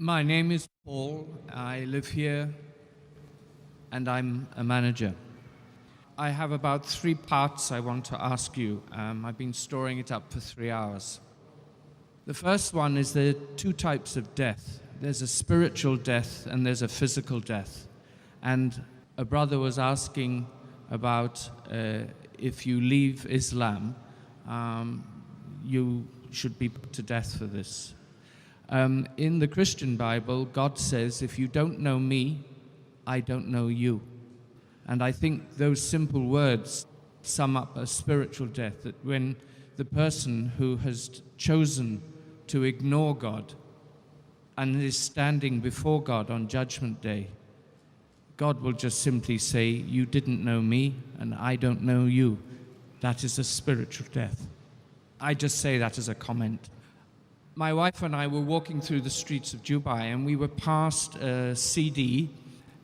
My name is Paul. I live here and I'm a manager. I have about 3 parts I want to ask you. I've been storing it up for 3 hours. The first one is there are 2 types of death. There's a spiritual death and there's a physical death. And a brother was asking about if you leave Islam, you should be put to death for this. In the Christian Bible, God says, if you don't know me, I don't know you. And I think those simple words sum up a spiritual death, that when the person who has chosen to ignore God and is standing before God on Judgment Day, God will just simply say, you didn't know me and I don't know you. That is a spiritual death. I just say that as a comment. My wife and I were walking through the streets of Dubai and we were past a CD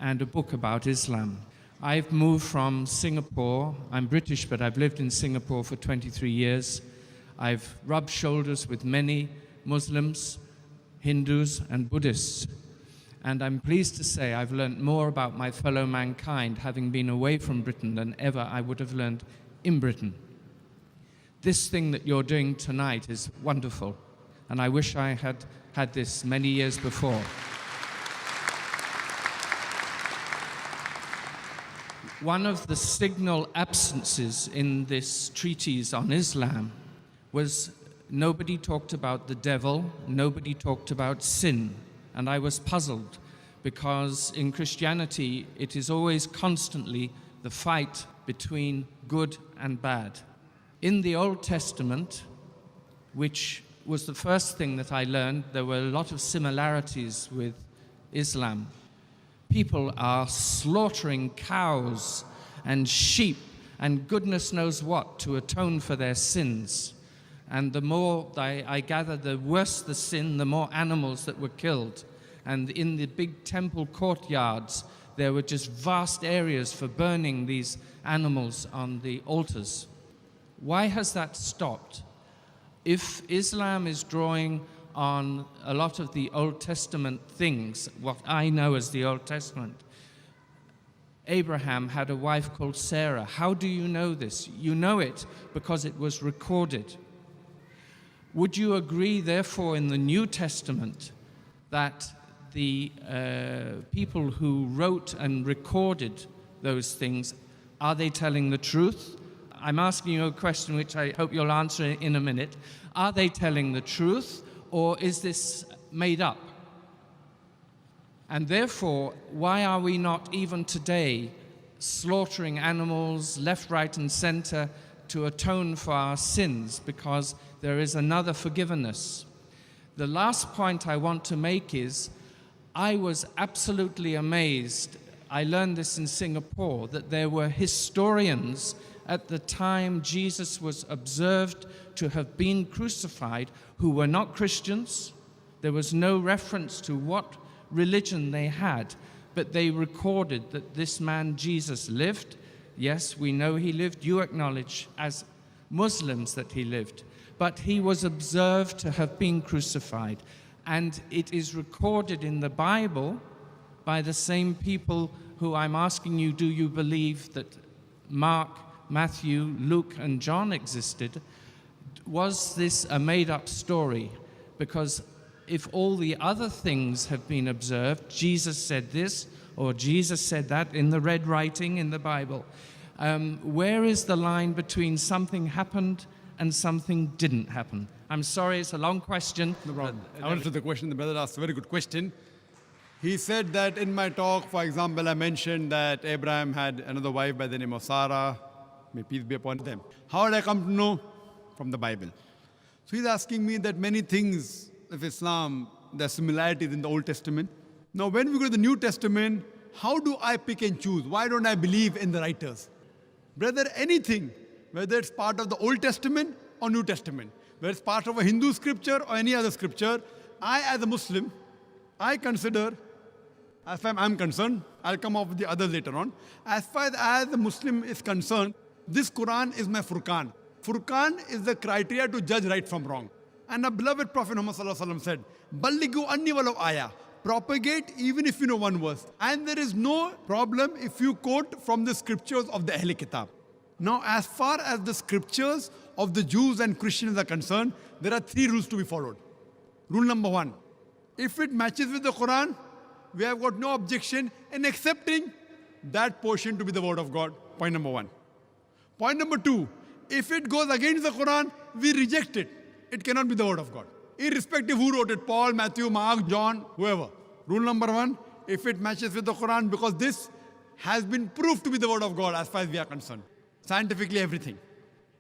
and a book about Islam. I've moved from Singapore. I'm British, but I've lived in Singapore for 23 years. I've rubbed shoulders with many Muslims, Hindus, and Buddhists. And I'm pleased to say I've learned more about my fellow mankind having been away from Britain than ever I would have learned in Britain. This thing that you're doing tonight is wonderful. And I wish I had had this many years before. One of the signal absences in this treatise on Islam was nobody talked about the devil, nobody talked about sin. And I was puzzled because in Christianity it is always constantly the fight between good and bad. In the Old Testament, which was the first thing that I learned, there were a lot of similarities with Islam. People are slaughtering cows and sheep and goodness knows what to atone for their sins. And the more I gather, the worse the sin, the more animals that were killed. And in the big temple courtyards, there were just vast areas for burning these animals on the altars. Why has that stopped? If Islam is drawing on a lot of the Old Testament things, what I know as the Old Testament, Abraham had a wife called Sarah. How do you know this? You know it because it was recorded. Would you agree, therefore, in the New Testament that the people who wrote and recorded those things, are they telling the truth? I'm asking you a question which I hope you'll answer in a minute. Are they telling the truth or is this made up? And therefore, why are we not even today slaughtering animals left, right and center to atone for our sins, because there is another forgiveness? The last point I want to make is I was absolutely amazed. I learned this in Singapore, that there were historians at the time Jesus was observed to have been crucified who were not Christians. There was no reference to what religion they had, but they recorded that this man Jesus lived. Yes, we know he lived. You acknowledge as Muslims that he lived. But he was observed to have been crucified. And it is recorded in the Bible by the same people who I'm asking you, do you believe that Mark, Matthew, Luke, and John existed? Was this a made-up story? Because if all the other things have been observed, Jesus said this, or Jesus said that in the red writing in the Bible, where is the line between something happened and something didn't happen? I'm sorry, it's a long question. No problem. I answer the question. The brother asked a very good question. He said that in my talk, for example, I mentioned that Abraham had another wife by the name of Sarah. May peace be upon them. How did I come to know? From the Bible. So he's asking me that many things of Islam, there are similarities in the Old Testament. Now when we go to the New Testament, how do I pick and choose? Why don't I believe in the writers? Brother, anything, whether it's part of the Old Testament or New Testament, whether it's part of a Hindu scripture or any other scripture, I as a Muslim, I consider, as far as I'm concerned, I'll come up with the others later on, as far as the Muslim is concerned, this Quran is my Furqan. Furqan is the criteria to judge right from wrong. And our beloved Prophet Muhammad ﷺ said, Ballighu anni walau ayah. propagate even if you know one verse. And there is no problem if you quote from the scriptures of the Ahl Kitab. Now, as far as the scriptures of the Jews and Christians are concerned, there are 3 rules to be followed. Rule number 1, if it matches with the Quran, we have got no objection in accepting that portion to be the word of God. Point number 1. Point number 2, if it goes against the Quran, we reject it. It cannot be the word of God. Irrespective who wrote it, Paul, Matthew, Mark, John, whoever. Rule number 1, if it matches with the Quran, because this has been proved to be the word of God as far as we are concerned. Scientifically, everything.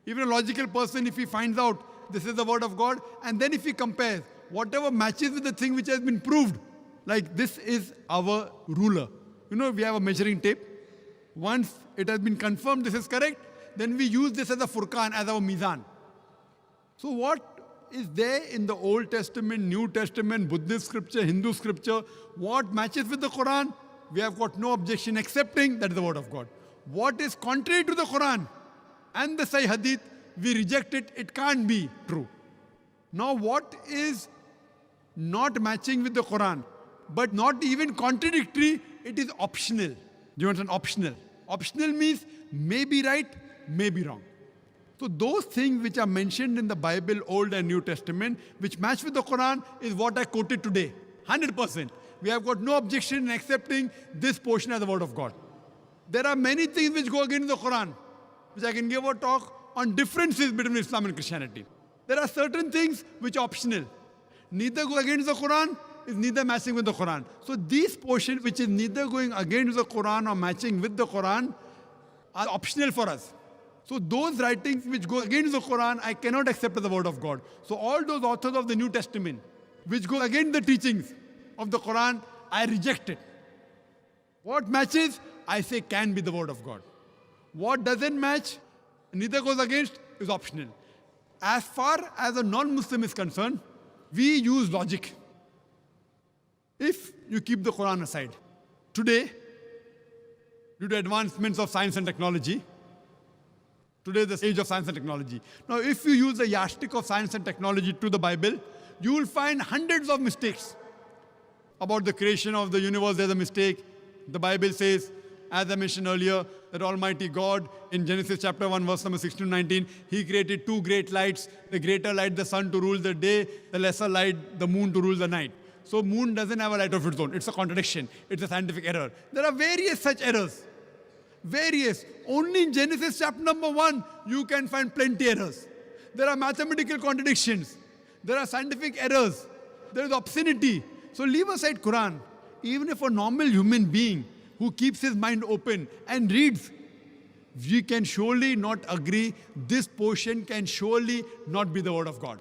Even a logical person, if he finds out this is the word of God, and then if he compares whatever matches with the thing which has been proved, like this is our ruler. You know, we have a measuring tape. Once it has been confirmed this is correct, then we use this as a Furqan, as our Mizan. So what is there in the Old Testament, New Testament, Buddhist scripture, Hindu scripture, what matches with the Quran, we have got no objection accepting that is the word of God. What is contrary to the Quran and the Sahih Hadith, we reject it. It can't be true. Now what is not matching with the Quran, but not even contradictory, it is optional. Do you understand? Optional. Optional means may be right, may be wrong. So those things which are mentioned in the Bible, Old and New Testament, which match with the Quran, is what I quoted today. 100%. We have got no objection in accepting this portion as the word of God. There are many things which go against the Quran, which I can give a talk on differences between Islam and Christianity. There are certain things which are optional. Neither go against the Quran, is neither matching with the Quran. So these portions which is neither going against the Quran or matching with the Quran are optional for us. So those writings which go against the Quran, I cannot accept as the word of God. So all those authors of the New Testament which go against the teachings of the Quran, I reject it. What matches, I say can be the word of God. What doesn't match, neither goes against, is optional. As far as a non-Muslim is concerned, we use logic. If you keep the Quran aside, today, due to advancements of science and technology, today is the age of science and technology. Now, if you use the yardstick of science and technology to the Bible, you will find hundreds of mistakes. About the creation of the universe, there's a mistake. The Bible says, as I mentioned earlier, that Almighty God, in Genesis chapter 1, verse number 16 to 19, He created 2 great lights, the greater light, the sun, to rule the day, the lesser light, the moon, to rule the night. So moon doesn't have a light of its own. It's a contradiction. It's a scientific error. There are various such errors. Various. Only in Genesis chapter number 1, you can find plenty errors. There are mathematical contradictions. There are scientific errors. There is obscenity. So leave aside Quran. Even if a normal human being who keeps his mind open and reads, we can surely not agree, this portion can surely not be the word of God.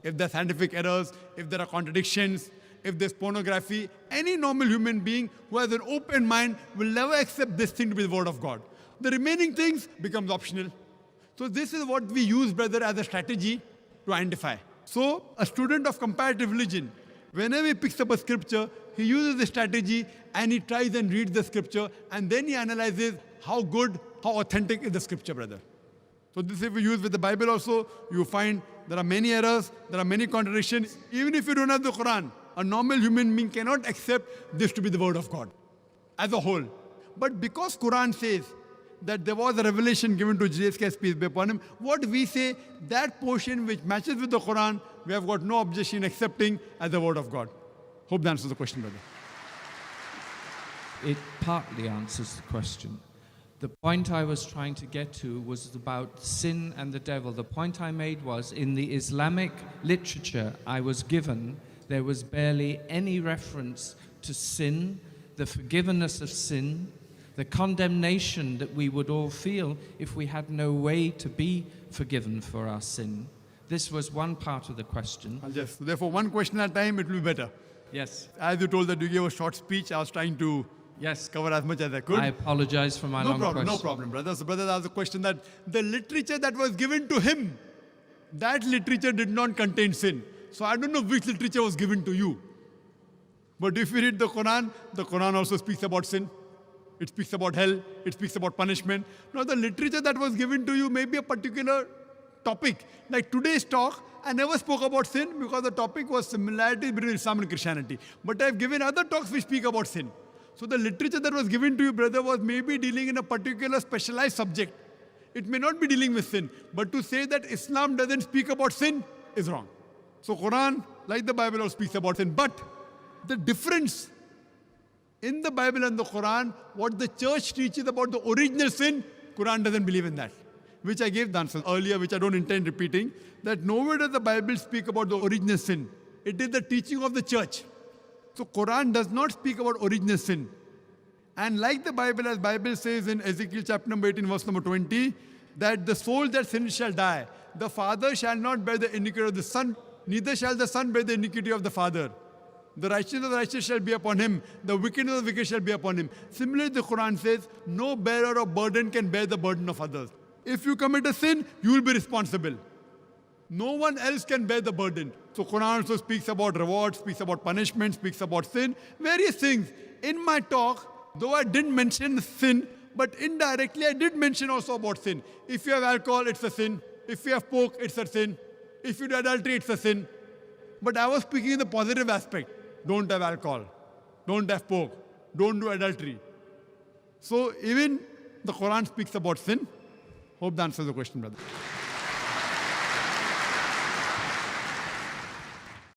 If there are scientific errors, if there are contradictions, if there's pornography, any normal human being who has an open mind will never accept this thing to be the word of God. The remaining things becomes optional. So this is what we use, brother, as a strategy to identify. So a student of comparative religion, whenever he picks up a scripture, he uses the strategy and he tries and reads the scripture, and then he analyzes how good, how authentic is the scripture, brother. So this if you use with the Bible also, you find there are many errors, there are many contradictions. Even if you don't have the Quran, a normal human being cannot accept this to be the word of God as a whole. But because Quran says that there was a revelation given to Jesus Christ, peace be upon him, what we say, that portion which matches with the Quran, we have got no objection accepting as the word of God. Hope that answers the question, brother. It partly answers the question. The point I was trying to get to was about sin and the devil. The point I made was, in the Islamic literature I was given, there was barely any reference to sin, the forgiveness of sin, the condemnation that we would all feel if we had no way to be forgiven for our sin. This was one part of the question. Yes, therefore one question at a time, it will be better. Yes. As you told that you gave a short speech, I was trying to cover as much as I could. I apologize for my long question. No problem, brother. So brother asked a question that the literature that was given to him, that literature did not contain sin. So I don't know which literature was given to you. But if you read the Quran also speaks about sin. It speaks about hell. It speaks about punishment. Now the literature that was given to you may be a particular topic. Like today's talk, I never spoke about sin because the topic was similarity between Islam and Christianity. But I've given other talks which speak about sin. So the literature that was given to you, brother, was maybe dealing in a particular specialized subject. It may not be dealing with sin. But to say that Islam doesn't speak about sin is wrong. So Quran, like the Bible, also speaks about sin. But the difference in the Bible and the Quran, what the church teaches about the original sin, Quran doesn't believe in that. Which I gave the answer earlier, which I don't intend repeating, that nowhere does the Bible speak about the original sin. It is the teaching of the church. So Quran does not speak about original sin. And like the Bible, as Bible says in Ezekiel chapter number 18, verse number 20, that the soul that sins shall die. The father shall not bear the iniquity of the son, neither shall the son bear the iniquity of the father. The righteousness of the righteous shall be upon him. The wickedness of the wicked shall be upon him. Similarly, the Quran says, no bearer of burden can bear the burden of others. If you commit a sin, you will be responsible. No one else can bear the burden. So Quran also speaks about reward, speaks about punishment, speaks about sin, various things. In my talk, though I didn't mention sin, but indirectly I did mention also about sin. If you have alcohol, it's a sin. If you have pork, it's a sin. If you do adultery, it's a sin. But I was speaking in the positive aspect. Don't have alcohol. Don't have pork. Don't do adultery. So even the Quran speaks about sin. Hope that answers the question, brother.